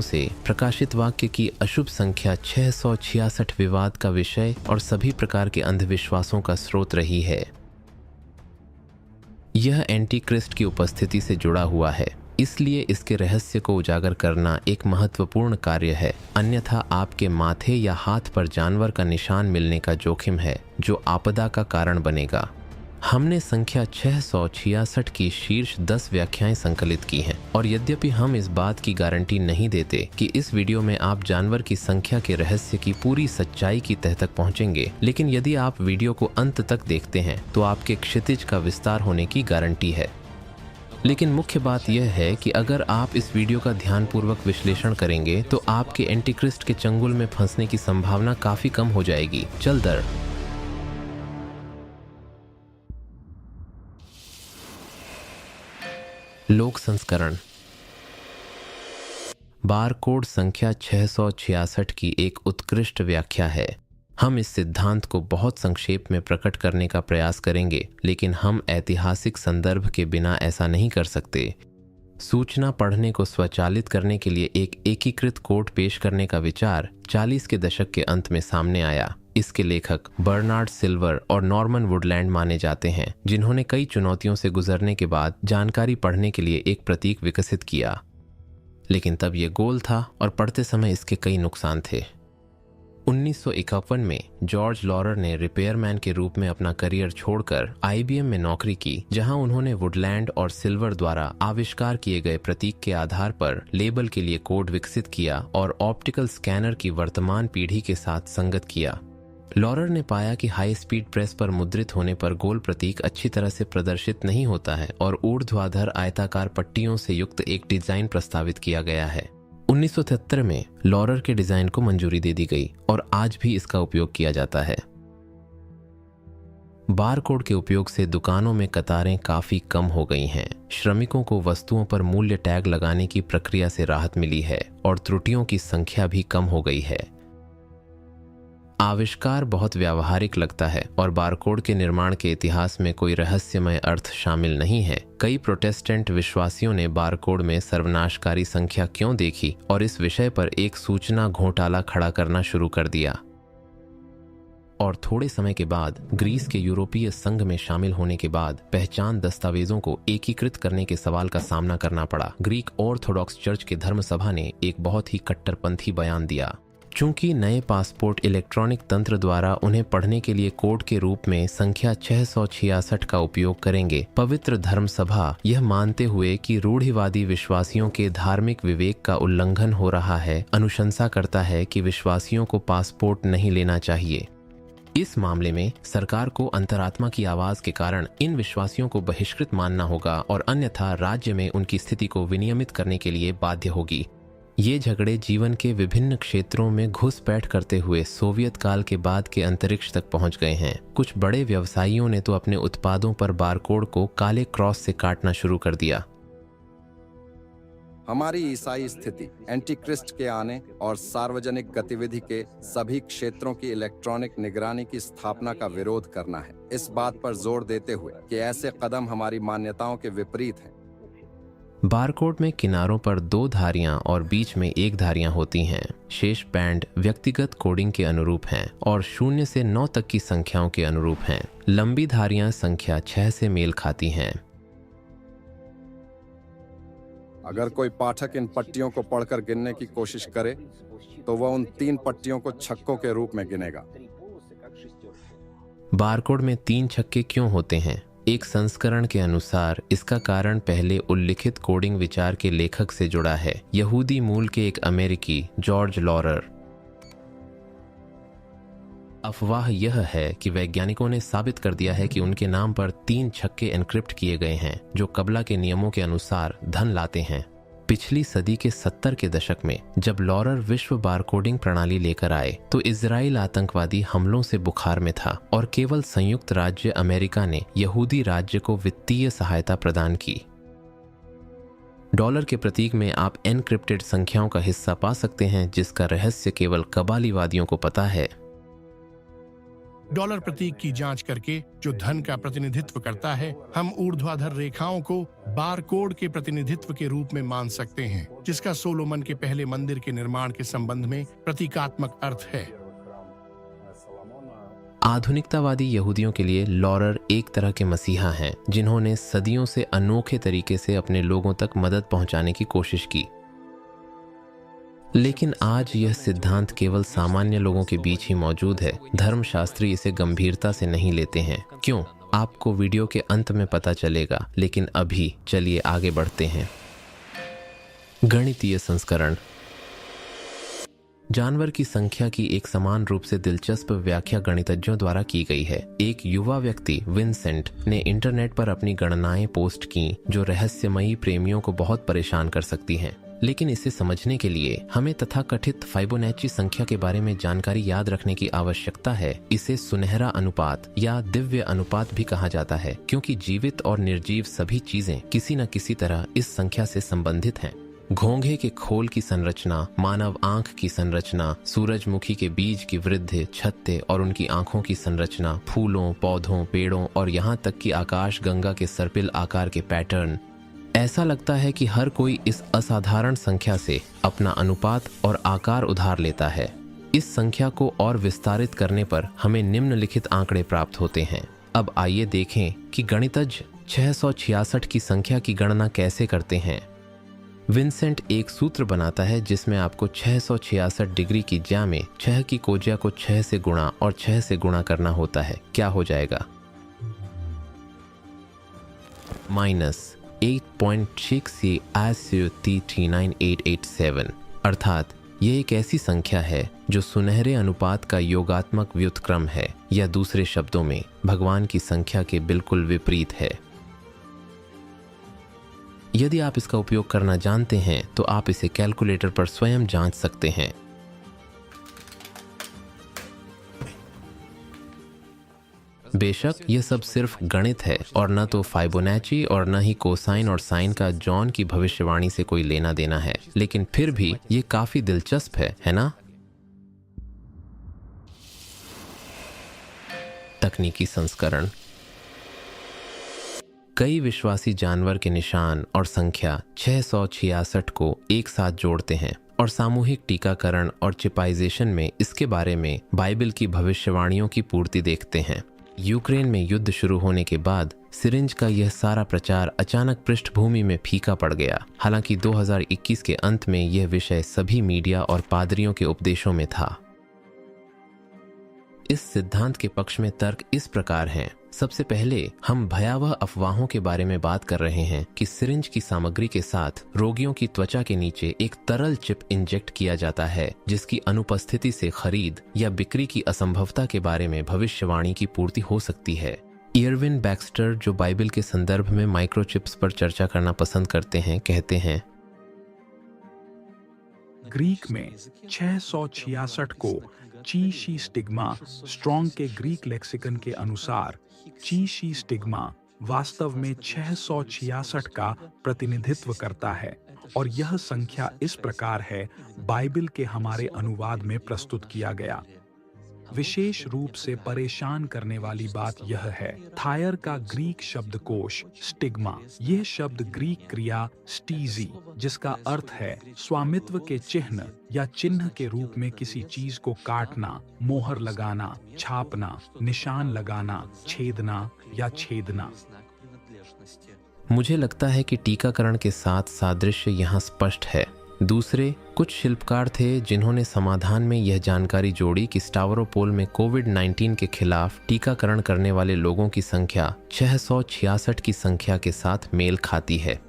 से प्रकाशित वाक्य की अशुभ संख्या 666 विवाद का विषय और सभी प्रकार के अंधविश्वासों का स्रोत रही है। यह एंटी क्रिस्ट की उपस्थिति से जुड़ा हुआ है, इसलिए इसके रहस्य को उजागर करना एक महत्वपूर्ण कार्य है, अन्यथा आपके माथे या हाथ पर जानवर का निशान मिलने का जोखिम है जो आपदा का कारण बनेगा। हमने संख्या 666 की शीर्ष 10 व्याख्याएं संकलित की हैं और यद्यपि हम इस बात की गारंटी नहीं देते कि इस वीडियो में आप जानवर की संख्या के रहस्य की पूरी सच्चाई की तह तक पहुंचेंगे, लेकिन यदि आप वीडियो को अंत तक देखते हैं तो आपके क्षितिज का विस्तार होने की गारंटी है। लेकिन मुख्य बात यह है कि अगर आप इस वीडियो का ध्यानपूर्वक विश्लेषण करेंगे तो आपके एंटीक्रिस्ट के चंगुल में फंसने की संभावना काफी कम हो जाएगी। चल दर लोक संस्करण। बारकोड संख्या 666 की एक उत्कृष्ट व्याख्या है। हम इस सिद्धांत को बहुत संक्षेप में प्रकट करने का प्रयास करेंगे, लेकिन हम ऐतिहासिक संदर्भ के बिना ऐसा नहीं कर सकते। सूचना पढ़ने को स्वचालित करने के लिए एक एकीकृत कोड पेश करने का विचार 40 के दशक के अंत में सामने आया। इसके लेखक बर्नार्ड सिल्वर और नॉर्मन वुडलैंड माने जाते हैं, जिन्होंने कई चुनौतियों से गुजरने के बाद जानकारी पढ़ने के लिए एक प्रतीक विकसित किया। लेकिन तब यह गोल था और पढ़ते समय इसके कई नुकसान थे। 1951 में जॉर्ज लॉरर ने रिपेयरमैन के रूप में अपना करियर छोड़कर IBM में नौकरी की, जहां उन्होंने वुडलैंड और सिल्वर द्वारा आविष्कार किए गए प्रतीक के आधार पर लेबल के लिए कोड विकसित किया और ऑप्टिकल स्कैनर की वर्तमान पीढ़ी के साथ संगत किया। लॉरर ने पाया कि हाई स्पीड प्रेस पर मुद्रित होने पर गोल प्रतीक अच्छी तरह से प्रदर्शित नहीं होता है और ऊर्ध्वाधर आयताकार पट्टियों से युक्त एक डिजाइन प्रस्तावित किया गया है। 1973 में लॉरर के डिजाइन को मंजूरी दे दी गई और आज भी इसका उपयोग किया जाता है। बारकोड के उपयोग से दुकानों में कतारें काफी कम हो गई हैं। श्रमिकों को वस्तुओं पर मूल्य टैग लगाने की प्रक्रिया से राहत मिली है और त्रुटियों की संख्या भी कम हो गई है। आविष्कार बहुत व्यावहारिक लगता है और बारकोड के निर्माण के इतिहास में कोई रहस्यमय अर्थ शामिल नहीं है। कई प्रोटेस्टेंट विश्वासियों ने बारकोड में सर्वनाशकारी संख्या क्यों देखी और इस विषय पर एक सूचना घोटाला खड़ा करना शुरू कर दिया। और थोड़े समय के बाद ग्रीस के यूरोपीय संघ में शामिल होने के बाद पहचान दस्तावेजों को एकीकृत करने के सवाल का सामना करना पड़ा। ग्रीक ऑर्थोडॉक्स चर्च के धर्म सभा ने एक बहुत ही कट्टरपंथी बयान दिया। चूंकि नए पासपोर्ट इलेक्ट्रॉनिक तंत्र द्वारा उन्हें पढ़ने के लिए कोड के रूप में संख्या 666 का उपयोग करेंगे, पवित्र धर्म सभा यह मानते हुए कि रूढ़िवादी विश्वासियों के धार्मिक विवेक का उल्लंघन हो रहा है, अनुशंसा करता है कि विश्वासियों को पासपोर्ट नहीं लेना चाहिए। इस मामले में सरकार को अंतरात्मा की आवाज के कारण इन विश्वासियों को बहिष्कृत मानना होगा और अन्यथा राज्य में उनकी स्थिति को विनियमित करने के लिए बाध्य होगी। ये झगड़े जीवन के विभिन्न क्षेत्रों में घुसपैठ करते हुए सोवियत काल के बाद के अंतरिक्ष तक पहुंच गए हैं। कुछ बड़े व्यवसायियों ने तो अपने उत्पादों पर बारकोड को काले क्रॉस से काटना शुरू कर दिया। हमारी ईसाई स्थिति एंटीक्रिस्ट के आने और सार्वजनिक गतिविधि के सभी क्षेत्रों की इलेक्ट्रॉनिक निगरानी की स्थापना का विरोध करना है, इस बात पर जोर देते हुए कि ऐसे कदम हमारी मान्यताओं के विपरीत हैं। बारकोड में किनारों पर 2 धारियां और बीच में 1 धारियां होती हैं। शेष बैंड व्यक्तिगत कोडिंग के अनुरूप हैं और 0 से 9 तक की संख्याओं के अनुरूप हैं। लंबी धारियां संख्या 6 से मेल खाती हैं। अगर कोई पाठक इन पट्टियों को पढ़कर गिनने की कोशिश करे तो वह उन 3 पट्टियों को छक्कों के रूप में गिनेगा। बारकोड में 3 छक्के क्यों होते हैं? एक संस्करण के अनुसार इसका कारण पहले उल्लिखित कोडिंग विचार के लेखक से जुड़ा है, यहूदी मूल के एक अमेरिकी जॉर्ज लॉरर। अफवाह यह है कि वैज्ञानिकों ने साबित कर दिया है कि उनके नाम पर 3 छक्के एन्क्रिप्ट किए गए हैं जो कबला के नियमों के अनुसार धन लाते हैं। पिछली सदी के 70 के दशक में जब लॉरर विश्व बारकोडिंग प्रणाली लेकर आए तो इजराइल आतंकवादी हमलों से बुखार में था और केवल संयुक्त राज्य अमेरिका ने यहूदी राज्य को वित्तीय सहायता प्रदान की। डॉलर के प्रतीक में आप एनक्रिप्टेड संख्याओं का हिस्सा पा सकते हैं जिसका रहस्य केवल कबालीवादियों को पता है। डॉलर प्रतीक की जांच करके जो धन का प्रतिनिधित्व करता है, हम ऊर्ध्वाधर रेखाओं को बारकोड के प्रतिनिधित्व के रूप में मान सकते हैं, जिसका सोलोमन के पहले मंदिर के निर्माण के संबंध में प्रतीकात्मक अर्थ है। आधुनिकतावादी यहूदियों के लिए लॉरर एक तरह के मसीहा हैं, जिन्होंने सदियों से अनोखे तरीके से अपने लोगों तक मदद पहुंचाने की कोशिश की। लेकिन आज यह सिद्धांत केवल सामान्य लोगों के बीच ही मौजूद है। धर्मशास्त्री इसे गंभीरता से नहीं लेते हैं। क्यों? आपको वीडियो के अंत में पता चलेगा, लेकिन अभी चलिए आगे बढ़ते हैं। गणितीय संस्करण। जानवर की संख्या की एक समान रूप से दिलचस्प व्याख्या गणितज्ञों द्वारा की गई है। एक युवा व्यक्ति विंसेंट ने इंटरनेट पर अपनी गणनाएं पोस्ट की जो रहस्यमयी प्रेमियों को बहुत परेशान कर सकती हैं। लेकिन इसे समझने के लिए हमें तथाकथित फाइबोनैची संख्या के बारे में जानकारी याद रखने की आवश्यकता है। इसे सुनहरा अनुपात या दिव्य अनुपात भी कहा जाता है, क्योंकि जीवित और निर्जीव सभी चीजें किसी न किसी तरह इस संख्या से संबंधित हैं। घोंघे के खोल की संरचना, मानव आंख की संरचना, सूरजमुखी के बीज की वृद्धि, छत्ते और उनकी आंखों की संरचना, फूलों, पौधों, पेड़ों और यहाँ तक कि आकाशगंगा के सर्पिल आकार के पैटर्न। ऐसा लगता है कि हर कोई इस असाधारण संख्या से अपना अनुपात और आकार उधार लेता है। इस संख्या को और विस्तारित करने पर हमें निम्नलिखित आंकड़े प्राप्त होते हैं। अब आइए देखें कि गणितज्ञ 666 की संख्या की गणना कैसे करते हैं। विंसेंट एक सूत्र बनाता है जिसमें आपको 666 डिग्री की ज्या में 6 की कोज्या को 6 से गुणा और 6 से गुणा करना होता है। क्या हो जाएगा? -8.6 अर्थात ये एक ऐसी संख्या है जो सुनहरे अनुपात का योगात्मक व्युत्क्रम है, या दूसरे शब्दों में भगवान की संख्या के बिल्कुल विपरीत है। यदि आप इसका उपयोग करना जानते हैं तो आप इसे कैलकुलेटर पर स्वयं जांच सकते हैं। बेशक यह सब सिर्फ गणित है और न तो फाइबोनैची और न ही कोसाइन और साइन का जॉन की भविष्यवाणी से कोई लेना देना है, लेकिन फिर भी ये काफी दिलचस्प है ना? तकनीकी संस्करण। कई विश्वासी जानवर के निशान और संख्या 666 को एक साथ जोड़ते हैं और सामूहिक टीकाकरण और चिपाइजेशन में इसके बारे में बाइबल की भविष्यवाणियों की पूर्ति देखते हैं। यूक्रेन में युद्ध शुरू होने के बाद सिरिंज का यह सारा प्रचार अचानक पृष्ठभूमि में फीका पड़ गया। हालांकि 2021 के अंत में यह विषय सभी मीडिया और पादरियों के उपदेशों में था। इस सिद्धांत के पक्ष में तर्क इस प्रकार हैं। सबसे पहले हम भयावह अफवाहों के बारे में बात कर रहे हैं कि सिरिंज की सामग्री के साथ रोगियों की त्वचा के नीचे एक तरल चिप इंजेक्ट किया जाता है, जिसकी अनुपस्थिति से खरीद या बिक्री की असंभवता के बारे में भविष्यवाणी की पूर्ति हो सकती है। इरविन बैक्स्टर, जो बाइबल के संदर्भ में माइक्रोचिप्स पर चर्चा करना पसंद करते हैं, कहते हैं, ग्रीक में 666 को चीशी स्टिग्मा स्ट्रॉन्ग के ग्रीक लेक्सिकन के अनुसार चीशी स्टिग्मा वास्तव में 666 का प्रतिनिधित्व करता है, और यह संख्या इस प्रकार है बाइबल के हमारे अनुवाद में प्रस्तुत किया गया। विशेष रूप से परेशान करने वाली बात यह है, थायर का ग्रीक शब्दकोश स्टिग्मा, यह शब्द ग्रीक क्रिया स्टीजी, जिसका अर्थ है स्वामित्व के चिन्ह या चिन्ह के रूप में किसी चीज को काटना, मोहर लगाना, छापना, निशान लगाना, छेदना या छेदना। मुझे लगता है कि टीकाकरण के साथ सादृश्य यहाँ स्पष्ट है। दूसरे कुछ शिल्पकार थे जिन्होंने समाधान में यह जानकारी जोड़ी कि स्टावरोपोल में कोविड-19 के खिलाफ टीकाकरण करने वाले लोगों की संख्या 666 की संख्या के साथ मेल खाती है।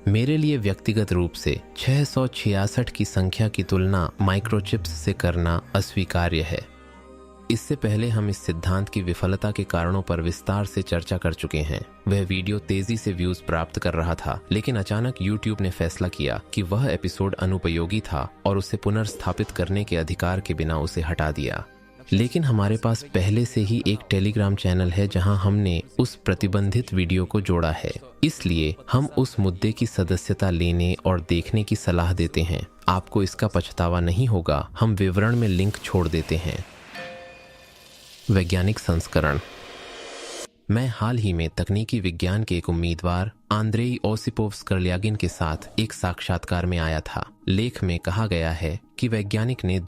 मेरे लिए व्यक्तिगत रूप से 666 की संख्या की तुलना माइक्रोचिप्स से करना अस्वीकार्य है। इससे पहले हम इस सिद्धांत की विफलता के कारणों पर विस्तार से चर्चा कर चुके हैं। वह वीडियो तेजी से व्यूज प्राप्त कर रहा था, लेकिन अचानक YouTube ने फैसला किया कि वह एपिसोड अनुपयोगी था और उसे पुनर्स्थापित करने के अधिकार के बिना उसे हटा दिया। लेकिन हमारे पास पहले से ही एक टेलीग्राम चैनल है जहां हमने उस प्रतिबंधित वीडियो को जोड़ा है, इसलिए हम उस मुद्दे की सदस्यता लेने और देखने की सलाह देते हैं। आपको इसका पछतावा नहीं होगा। हम विवरण में लिंक छोड़ देते हैं। वैज्ञानिक संस्करण। मैं हाल ही में तकनीकी विज्ञान के एक उम्मीदवार आंद्रेई ओसिपोव स्कर्ल्यागिन के साथ एक साक्षात्कार में आया था। लेख में कहा गया है कि वैज्ञानिक ने